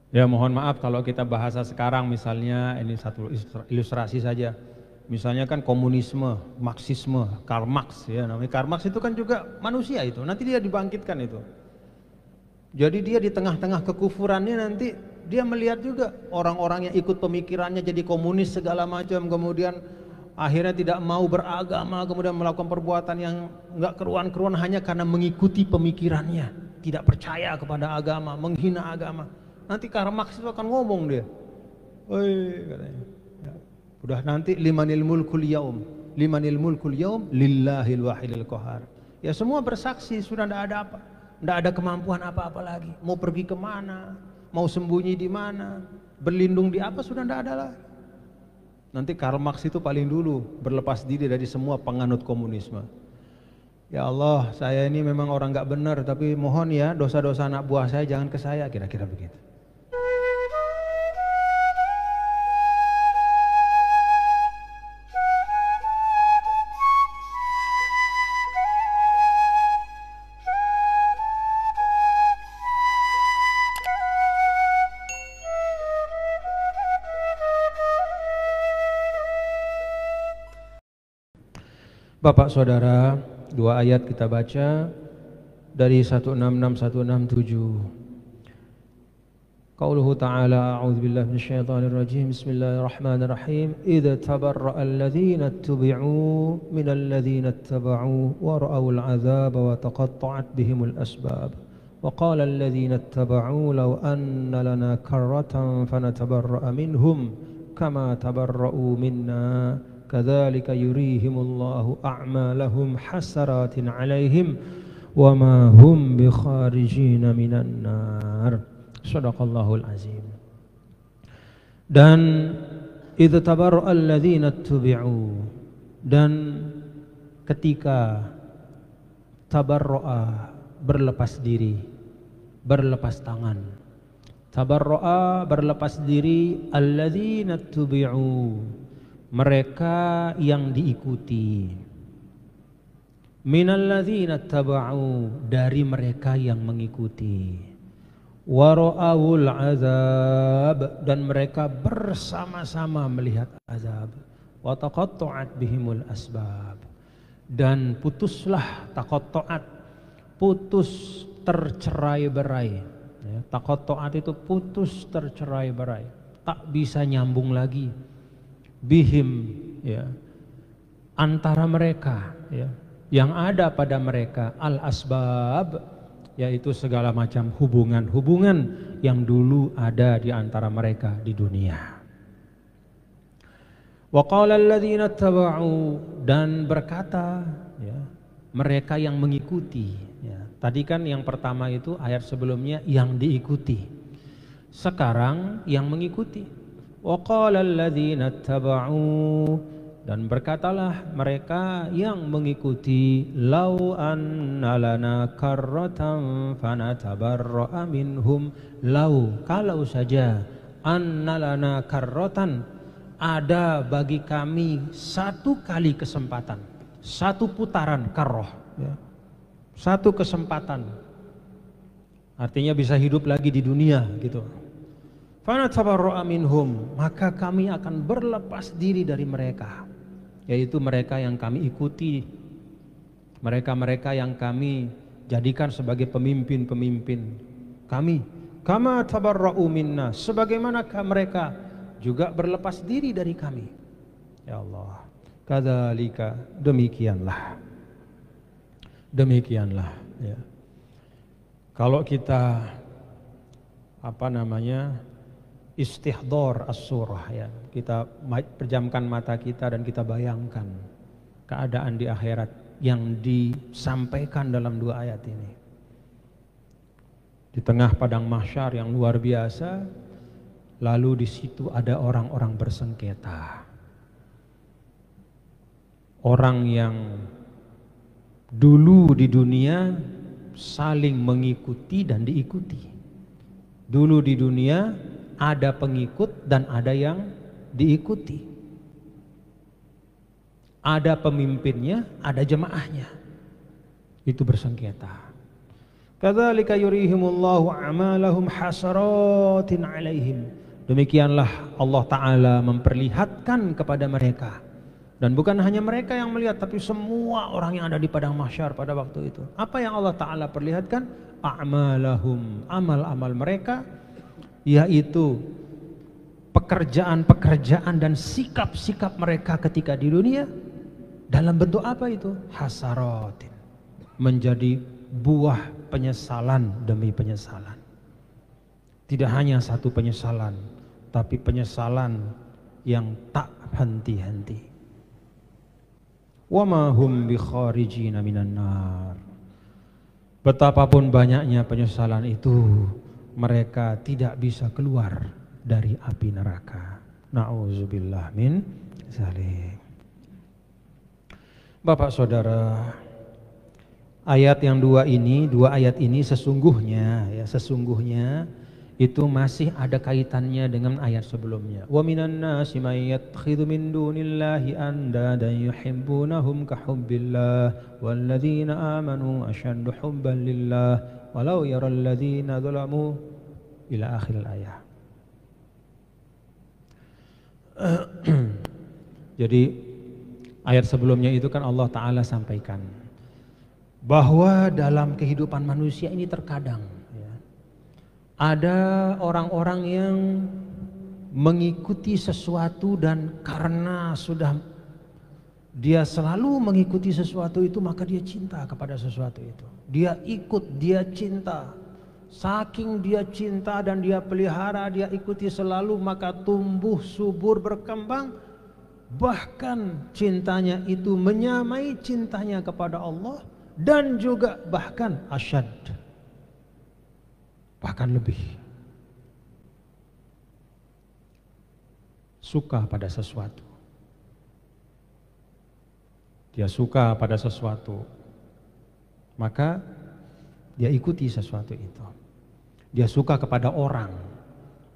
Ya mohon maaf kalau kita bahasa sekarang misalnya ini satu ilustrasi saja. Misalnya kan komunisme, Marxisme, Karl Marx ya namanya. Karl Marx itu kan juga manusia itu. Nanti dia dibangkitkan itu. Jadi dia di tengah-tengah kekufurannya nanti dia melihat juga orang-orang yang ikut pemikirannya jadi komunis segala macam, kemudian akhirnya tidak mau beragama, kemudian melakukan perbuatan yang enggak keruan-keruan hanya karena mengikuti pemikirannya, tidak percaya kepada agama, menghina agama. Nanti Karl Marx itu akan ngomong dia, "Woi," katanya, ya, udah nanti limanil mulkul yaum lillahil wahidil qahar. Ya semua bersaksi sudah tidak ada apa, tidak ada kemampuan apa-apa lagi. Mau pergi kemana, mau sembunyi di mana, berlindung di apa sudah tidak ada lagi. Nanti Karl Marx itu paling dulu berlepas diri dari semua penganut komunisme. Ya Allah, saya ini memang orang nggak benar, tapi mohon ya dosa-dosa anak buah saya jangan ke saya, kira-kira begitu. Bapak Saudara, dua ayat kita baca dari 166 167. Qauluhu ta'ala a'udzubillahi minasyaitonir rajim. Bismillahirrahmanirrahim. Idza tabarra'a alladhina tubi'u minal ladzina ittaba'u wa ra'awul 'adzaba wa taqatta'at bihimul asbab. Wa qala alladhina ittaba'u law anna lana karratan fanatabarra'a minhum kama tabarra'u minna kadzalika yurihimullahu a'malahum hasaratin 'alaihim wa ma hum bikharijina minan nar. Shadaqallahul azim. Dan idz tabarra'a alladzina tubi'u, dan ketika tabarra'a berlepas diri, berlepas tangan, tabarra'a berlepas diri, alladzina tubi'u mereka yang diikuti, minalladzina taba'u dari mereka yang mengikuti, wara'awul azab dan mereka bersama-sama melihat azab, wa taqatta'at bihimul asbab dan putuslah taqatta'at, putus tercerai-berai ya, taqatta'at itu putus tercerai-berai, tak bisa nyambung lagi, bihim ya antara mereka ya, yang ada pada mereka al asbab yaitu segala macam hubungan-hubungan yang dulu ada di antara mereka di dunia. Wa qala alladzina taba'u dan berkata ya mereka yang mengikuti ya. Tadi kan yang pertama itu ayat sebelumnya yang diikuti. Sekarang yang mengikuti. Wa qala alladzina taba'u dan berkatalah mereka yang mengikuti, lau anna lana karratan fanatabarra'a minhum, lau kalau saja anna lana karratan ada bagi kami satu kali kesempatan, satu putaran karroh ya. Satu kesempatan artinya bisa hidup lagi di dunia gitu. Fanatabarra'a minhum, maka kami akan berlepas diri dari mereka, yaitu mereka yang kami ikuti, mereka-mereka yang kami jadikan sebagai pemimpin-pemimpin kami. Kama tabarra'u minna, sebagaimana mereka juga berlepas diri dari kami. Ya Allah, kadzalika, demikianlah. Demikianlah ya. Kalau kita istihdor as-surah ya, kita pejamkan mata kita dan kita bayangkan keadaan di akhirat yang disampaikan dalam dua ayat ini. Di tengah padang mahsyar yang luar biasa, lalu di situ ada orang-orang bersengketa, orang yang dulu di dunia saling mengikuti dan diikuti. Dulu di dunia ada pengikut dan ada yang diikuti. Ada pemimpinnya, ada jemaahnya. Itu bersengketa. Kadzalika yurihimullahu a'malahum hasaratin 'alaihim. Demikianlah Allah Ta'ala memperlihatkan kepada mereka. Dan bukan hanya mereka yang melihat, tapi semua orang yang ada di padang mahsyar pada waktu itu. Apa yang Allah Ta'ala perlihatkan? A'malahum, amal-amal mereka, yaitu pekerjaan-pekerjaan dan sikap-sikap mereka ketika di dunia. Dalam bentuk apa itu? Hasaratin, menjadi buah penyesalan demi penyesalan. Tidak hanya satu penyesalan, tapi penyesalan yang tak henti-henti. Wa ma hum bikharijina minan nar. Betapapun banyaknya penyesalan itu, mereka tidak bisa keluar dari api neraka. Na'udzubillah min dzalik. Bapak Saudara, ayat yang dua ayat ini sesungguhnya itu masih ada kaitannya dengan ayat sebelumnya. Wa minan nasi may yattakhidhu min dunillahi andadan yuhibbunahum ka hubbillah walladzina amanu ashaddu hubban lillah walau yaral ladzina zalamu ila akhir ayat. Jadi ayat sebelumnya itu kan Allah Ta'ala sampaikan bahwa dalam kehidupan manusia ini terkadang ada orang-orang yang mengikuti sesuatu, dan karena sudah dia selalu mengikuti sesuatu itu, maka dia cinta kepada sesuatu itu. Dia ikut, dia cinta. Saking dia cinta dan dia pelihara, dia ikuti selalu, maka tumbuh subur berkembang. Bahkan cintanya itu menyamai cintanya kepada Allah, dan juga bahkan asyad, bahkan lebih suka pada sesuatu. Dia suka pada sesuatu, maka dia ikuti sesuatu itu. Dia suka kepada orang,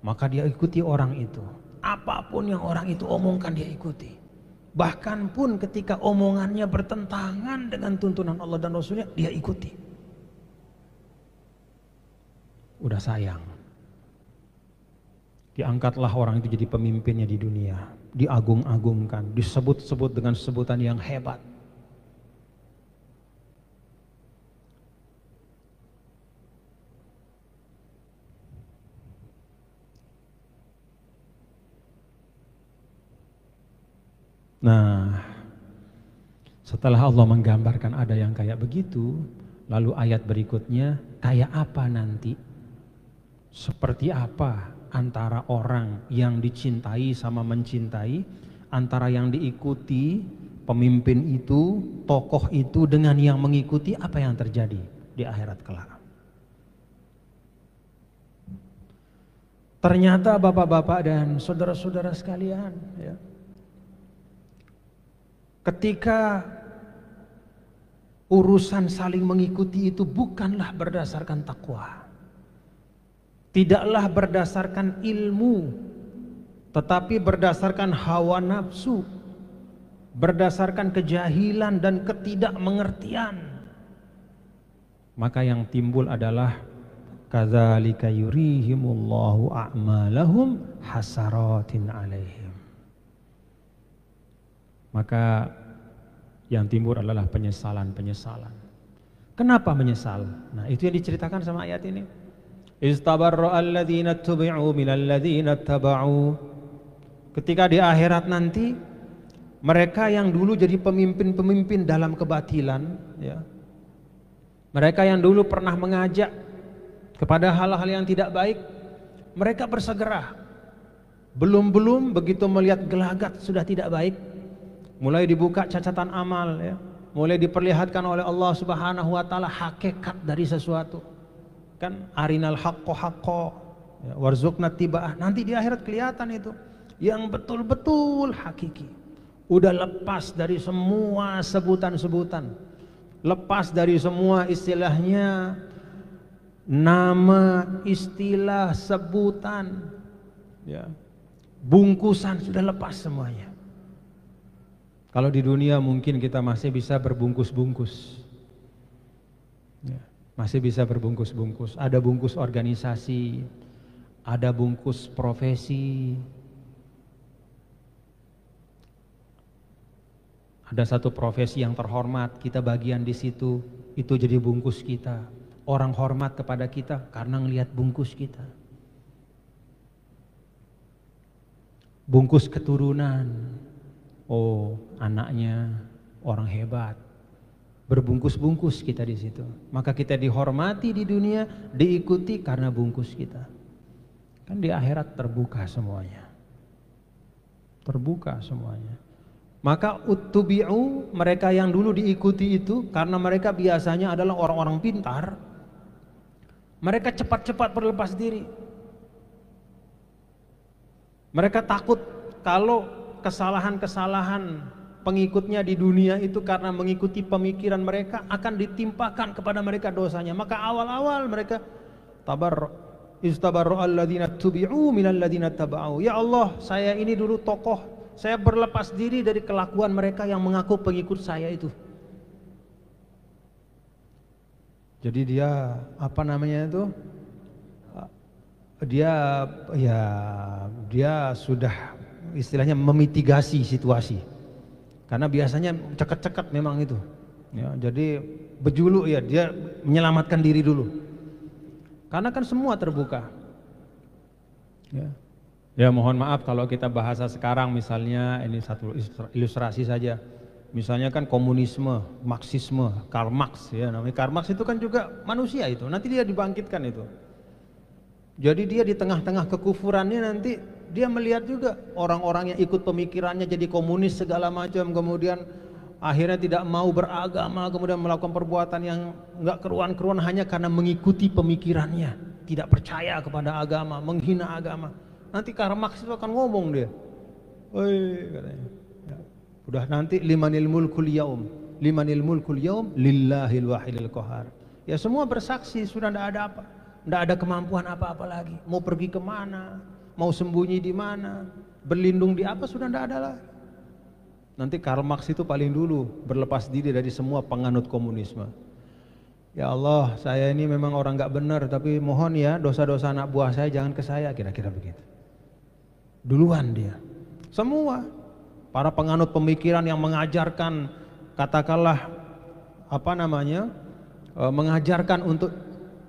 maka dia ikuti orang itu. Apapun yang orang itu omongkan dia ikuti. Bahkan pun ketika omongannya bertentangan dengan tuntunan Allah dan Rasulnya, dia ikuti. Udah sayang, diangkatlah orang itu jadi pemimpinnya di dunia, diagung-agungkan, disebut-sebut dengan sebutan yang hebat. Nah, setelah Allah menggambarkan ada yang kayak begitu, lalu ayat berikutnya, kayak apa nanti? Seperti apa antara orang yang dicintai sama mencintai, antara yang diikuti, pemimpin itu, tokoh itu dengan yang mengikuti, apa yang terjadi di akhirat kelak? Ternyata bapak-bapak dan saudara-saudara sekalian, ya, ketika urusan saling mengikuti itu bukanlah berdasarkan takwa, tidaklah berdasarkan ilmu, tetapi berdasarkan hawa nafsu, berdasarkan kejahilan dan ketidakmengertian, maka yang timbul adalah kadzalika yurihimullahu a'malahum hasaratin 'alaihim. Maka yang timbul adalah penyesalan-penyesalan. Kenapa menyesal? Nah, itu yang diceritakan sama ayat ini. Istabarra alladzina tubi'u minal ladzina taba'u. Ketika di akhirat nanti, mereka yang dulu jadi pemimpin-pemimpin dalam kebatilan, ya, mereka yang dulu pernah mengajak kepada hal-hal yang tidak baik, mereka bersegera. Belum begitu melihat gelagat sudah tidak baik, mulai dibuka catatan amal, ya, mulai diperlihatkan oleh Allah Subhanahu wa taala hakikat dari sesuatu. Kan arinal haqqo haqqo, ya, warzuqna tiba'ah. Nanti di akhirat kelihatan itu yang betul-betul hakiki. Udah lepas dari semua sebutan-sebutan, lepas dari semua istilahnya nama, istilah, sebutan, ya, bungkusan, sudah lepas semuanya. Kalau di dunia mungkin kita masih bisa berbungkus-bungkus, ya, masih bisa berbungkus-bungkus. Ada bungkus organisasi, ada bungkus profesi. Ada satu profesi yang terhormat, kita bagian di situ, itu jadi bungkus kita. Orang hormat kepada kita karena ngelihat bungkus kita. Bungkus keturunan, oh anaknya orang hebat, berbungkus-bungkus kita di situ. Maka kita dihormati di dunia, diikuti karena bungkus kita. Kan di akhirat terbuka semuanya, terbuka semuanya. Maka uttubi'u, mereka yang dulu diikuti itu, karena mereka biasanya adalah orang-orang pintar, mereka cepat-cepat berlepas diri. Mereka takut kalau kesalahan-kesalahan pengikutnya di dunia itu karena mengikuti pemikiran mereka akan ditimpakan kepada mereka dosanya. Maka awal-awal mereka istabarra alladziina tubi'u minal ladziina taba'u. Ya Allah, saya ini dulu tokoh, saya berlepas diri dari kelakuan mereka yang mengaku pengikut saya itu. Jadi dia apa namanya itu? Dia sudah istilahnya memitigasi situasi. Karena biasanya cekat-cekat memang itu. Ya, jadi berjuluk ya, dia menyelamatkan diri dulu. Karena kan semua terbuka. Ya mohon maaf kalau kita bahasa sekarang, misalnya ini satu ilustrasi saja. Misalnya kan komunisme, Marxisme, Karl Marx ya, namanya Karl Marx itu kan juga manusia itu. Nanti dia dibangkitkan itu. Jadi dia di tengah-tengah kekufurannya nanti dia melihat juga orang-orang yang ikut pemikirannya jadi komunis segala macam, kemudian akhirnya tidak mau beragama, kemudian melakukan perbuatan yang enggak keruan-keruan hanya karena mengikuti pemikirannya, tidak percaya kepada agama, menghina agama. Nanti Karl Marx itu akan ngomong dia, "Woi," katanya, ya, udah nanti limanil mulkul yaum lillahil wahidil qahar. Ya semua bersaksi, sudah tidak ada apa. Tidak ada kemampuan apa-apa lagi. Mau pergi kemana, mau sembunyi di mana, berlindung di apa, sudah tidak ada lagi. Nanti Karl Marx itu paling dulu berlepas diri dari semua penganut komunisme. Ya Allah, saya ini memang orang nggak benar, tapi mohon ya dosa-dosa anak buah saya jangan ke saya, kira-kira begitu. Duluan dia. Semua para penganut pemikiran yang mengajarkan, katakanlah apa namanya, mengajarkan untuk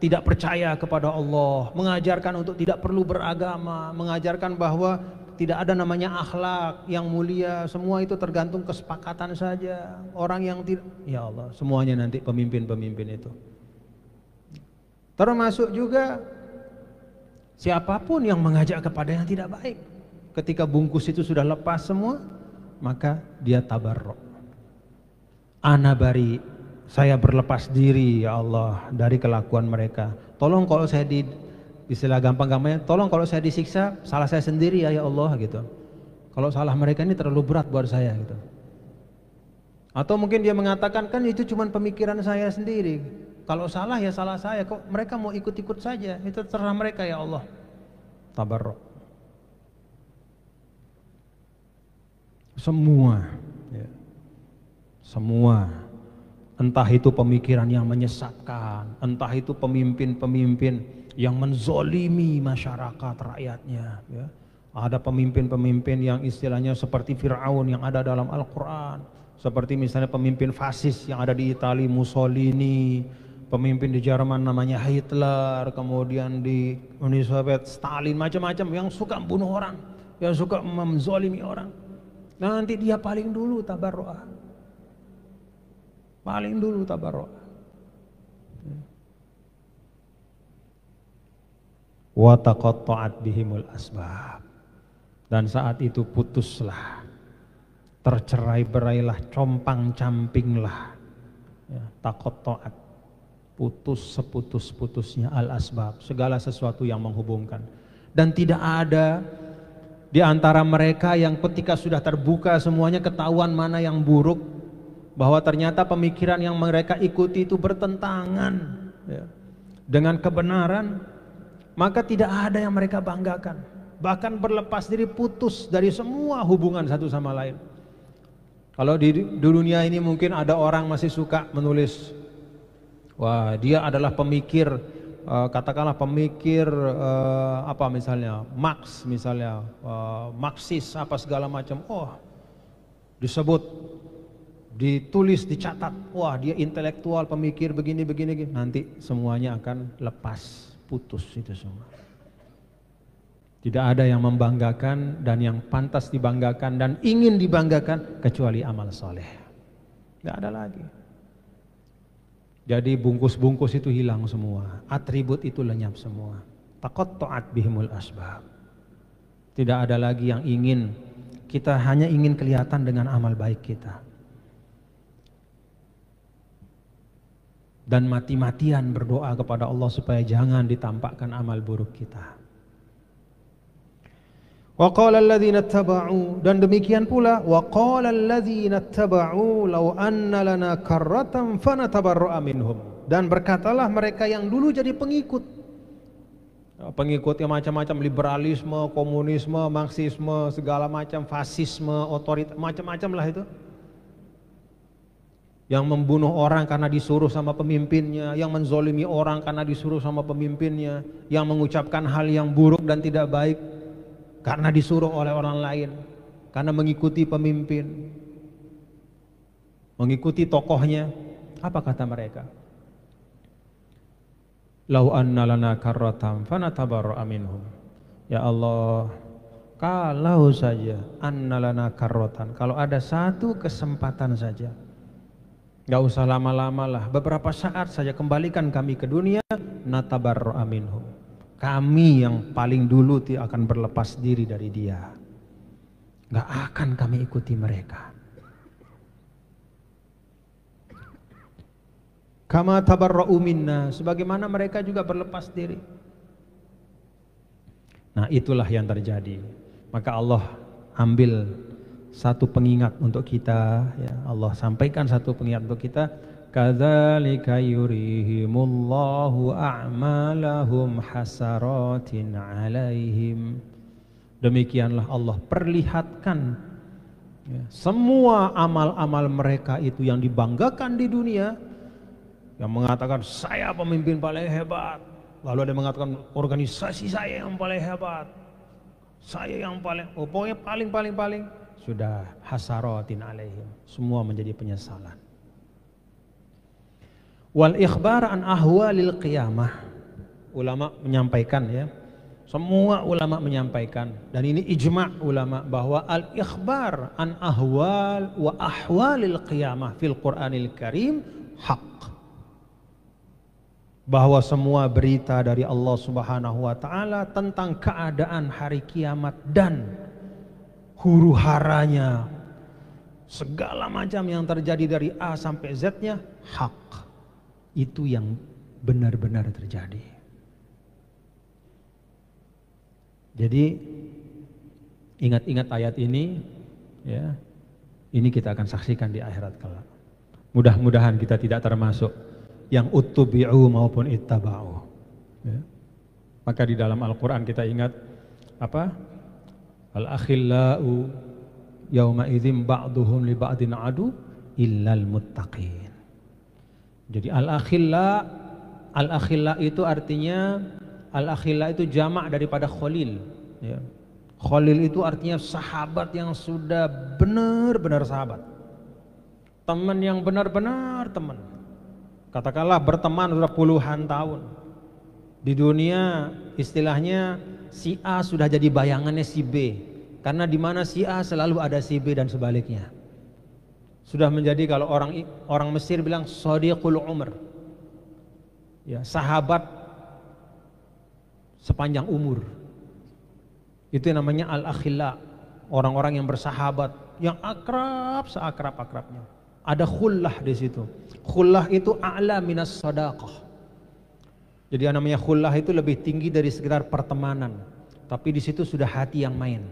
tidak percaya kepada Allah, mengajarkan untuk tidak perlu beragama, mengajarkan bahwa tidak ada namanya akhlak yang mulia, semua itu tergantung kesepakatan saja. Orang yang tidak, ya Allah, semuanya nanti pemimpin-pemimpin itu. Termasuk juga siapapun yang mengajak kepada yang tidak baik. Ketika bungkus itu sudah lepas semua, maka dia tabarruk. Ana bari, saya berlepas diri ya Allah dari kelakuan mereka. Tolong kalau saya istilah gampang-gampangnya, tolong kalau saya disiksa, salah saya sendiri ya Allah gitu. Kalau salah mereka ini terlalu berat buat saya gitu. Atau mungkin dia mengatakan kan itu cuma pemikiran saya sendiri. Kalau salah ya salah saya, kok mereka mau ikut-ikut saja, itu terserah mereka ya Allah. Tabarruk. Semua, ya. Semua. Entah itu pemikiran yang menyesatkan, entah itu pemimpin-pemimpin yang menzolimi masyarakat rakyatnya. Ya. Ada pemimpin-pemimpin yang istilahnya seperti Fir'aun yang ada dalam Al-Quran, seperti misalnya pemimpin fasis yang ada di Italia, Mussolini, pemimpin di Jerman namanya Hitler, kemudian di Uni Soviet Stalin, macam-macam yang suka membunuh orang, yang suka menzolimi orang. Nah, nanti dia paling dulu tabarru'ah. Paling dulu tabarru'ah. Wa taqatta'at bihimul asbab. Dan saat itu putuslah, tercerai-berailah, compang-campinglah, ya, taqatta'at, putus seputus-putusnya al-asbab, segala sesuatu yang menghubungkan. Dan tidak ada di antara mereka yang ketika sudah terbuka semuanya ketahuan mana yang buruk, bahwa ternyata pemikiran yang mereka ikuti itu bertentangan, ya, dengan kebenaran, maka tidak ada yang mereka banggakan. Bahkan berlepas diri, putus dari semua hubungan satu sama lain. Kalau di dunia ini mungkin ada orang masih suka menulis, Wah, dia adalah pemikir, katakanlah pemikir apa misalnya, Marx misalnya, Marxis apa segala macam. Oh, disebut, ditulis, dicatat. Wah, dia intelektual, pemikir begini begini. Nanti semuanya akan lepas, putus itu semua. Tidak ada yang membanggakan dan yang pantas dibanggakan dan ingin dibanggakan kecuali amal soleh. Tidak ada lagi. Jadi bungkus-bungkus itu hilang semua, atribut itu lenyap semua. Taqatta'at bihimul asbab. Tidak ada lagi yang ingin, kita hanya ingin kelihatan dengan amal baik kita. Dan mati-matian berdoa kepada Allah supaya jangan ditampakkan amal buruk kita. Wa qala alladhina ittaba'u, dan demikian pula wa qala alladhina ittaba'u law anna lana karratan fanatabarra'a minhum, dan berkatalah mereka yang dulu jadi pengikut yang macam-macam, liberalisme, komunisme, marxisme, segala macam, fasisme, otoritas, macam-macam lah itu, yang membunuh orang karena disuruh sama pemimpinnya, yang menzolimi orang karena disuruh sama pemimpinnya, yang mengucapkan hal yang buruk dan tidak baik karena disuruh oleh orang lain, karena mengikuti pemimpin, mengikuti tokohnya. Apa kata mereka? Lau anna lana karratan fanatabarra'a minhum. Ya Allah, kalau saja anna lana karratan, kalau ada satu kesempatan saja, gak usah lama-lama lah, beberapa saat saja, kembalikan kami ke dunia, natabarra'a minhum, kami yang paling dulu akan berlepas diri dari dia. Gak akan kami ikuti mereka. Kama tabarra'u minna, sebagaimana mereka juga berlepas diri. Nah, itulah yang terjadi. Maka Allah ambil satu pengingat untuk kita, ya. Allah sampaikan satu pengingat untuk kita. Kadzalika yurihimullahu a'malahum hasaratin 'alaihim. Demikianlah Allah perlihatkan, ya, semua amal-amal mereka itu yang dibanggakan di dunia, yang mengatakan saya pemimpin paling hebat, lalu ada yang mengatakan organisasi saya yang paling hebat, saya yang paling, pokoknya paling sudah hasaratin 'alaihim, semua menjadi penyesalan. Wal ikhbar an ahwalil qiyamah, ulama menyampaikan, ya, semua ulama menyampaikan, dan ini ijma' ulama, bahwa al ikhbar an ahwal wa ahwalil qiyamah fil Qur'anil Karim haq, bahwa semua berita dari Allah Subhanahu wa taala tentang keadaan hari kiamat dan huru-haranya, segala macam yang terjadi dari A sampai Z-nya hak. Itu yang benar-benar terjadi. Jadi ingat-ingat ayat ini, ya. Ini kita akan saksikan di akhirat kelak. Mudah-mudahan kita tidak termasuk yang uttubi'u maupun ittaba'u, ya. Maka di dalam Al-Qur'an kita ingat apa? Al-akhillau yauma idzin ba'duhum li ba'din adu illal muttaqin. Jadi al-akhilla itu artinya, al-akhilla itu jamak daripada khalil, ya. Khalil itu artinya sahabat yang sudah benar-benar sahabat, teman yang benar-benar teman. Katakanlah berteman sudah puluhan tahun. Di dunia istilahnya si A sudah jadi bayangannya si B, karena di mana si A selalu ada si B dan sebaliknya. Sudah menjadi, kalau orang Mesir bilang shadiqul umr, ya, sahabat sepanjang umur. Itu namanya al-akhilla, orang-orang yang bersahabat, yang akrab seakrab-akrabnya. Ada khullah di situ. Khullah itu a'la minas sadaqah. Jadi yang namanya khullah itu lebih tinggi dari sekedar pertemanan, tapi di situ sudah hati yang main.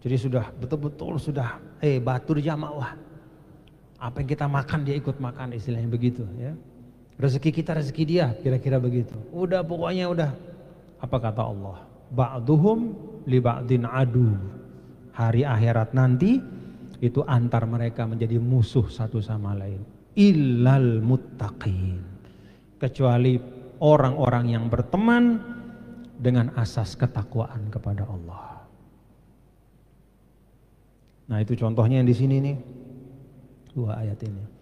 Jadi sudah betul-betul sudah batur jamaah. Apa yang kita makan dia ikut makan, istilahnya begitu, ya. Rezeki kita rezeki dia, kira-kira begitu. Udah pokoknya udah. Apa kata Allah? Ba'duhum li ba'din adu. Hari akhirat nanti itu antar mereka menjadi musuh satu sama lain. Illal muttaqin. kecuali orang-orang yang berteman dengan asas ketakwaan kepada Allah. Nah, itu contohnya yang di sini nih, 2 ayat ini.